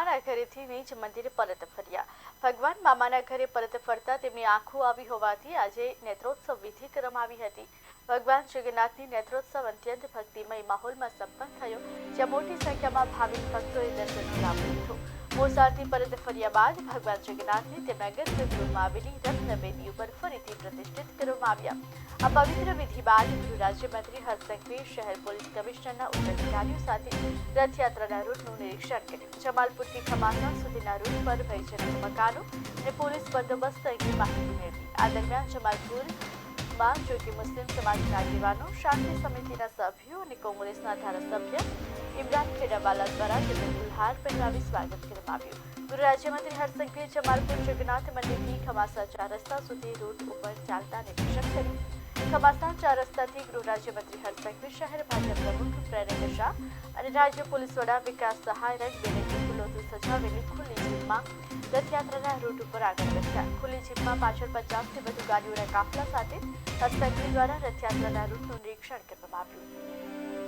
મામાના ઘરેથી નિજ મંદિરે પરત ફર્યા. ભગવાન મામાના ઘરે પરત ફરતા તેમની આંખો આવી હોવાથી આજે નેત્રોત્સવ વિધિ કરવામાં આવી હતી. ભગવાન જગન્નાથની નેત્રોત્સવ અત્યંત ભક્તિમય માહોલમાં સંપન્ન થયો, જ્યાં મોટી સંખ્યામાં ભાવિક ભક્તોએ દર્શનનો લાભ લીધો. મોસાળથી પરત ફર્યા બાદ ભગવાન જગન્નાથને તેમના ગર્ભગૃહમાં આવેલી રત્નવેદી ઉપર ફરીથી પ્રતિષ્ઠિત કરવામાં આવ્યા. આ પવિત્ર વિધિ બાદ ગૃહ રાજ્યમંત્રી હર્ષ સંઘવીએ શહેર પોલીસ કમિશનરના ઉચ્ચ અધિકારીઓ સાથે રથયાત્રાના રૂટનું નિરીક્ષણ કર્યું. જમાલપુરથી ખમાસણ સુધીના રૂટ પર ભયજનક મકાનો અને પોલીસ બંદોબસ્ત અંગે માહિતી મેળવી. આ દરમિયાન જમાલપુરમાં જોકે મુસ્લિમ સમાજના આગેવાનો, શાંતિ સમિતિના સભ્યો અને કોંગ્રેસના ધારાસભ્ય ઇમરાન ખેડાવાલા દ્વારા તેમને ગુલહાર પહેરાવી સ્વાગત કરવામાં આવ્યું. ગૃહ રાજ્યમંત્રી હર્ષ સંઘવીએ જમાલપુર જગન્નાથ મંદિરથી ખમાસા 4 રસ્તા સુધી રૂટ ઉપર ચાલતા નિરીક્ષણ કર્યું. ખમાસા 4 રસ્તાથી ગૃહ રાજ્યમંત્રી હર્ષ સંઘવી, શહેર ભાજપ પ્રમુખ પ્રેરક શાહ અને રાજ્ય પોલીસ વડા વિકાસ સહાય રંગબેરંગી ફૂલોથી સજાવેલી ખુલ્લી જીપમાં રથયાત્રાના રૂટ ઉપર આગળ વધ્યા. ખુલ્લી જીપમાં પાછળ 50થી વધુ ગાડીઓના કાફલા સાથે હર્ષ સંઘવી દ્વારા રથયાત્રાના રૂટનું નિરીક્ષણ કરવામાં આવ્યું.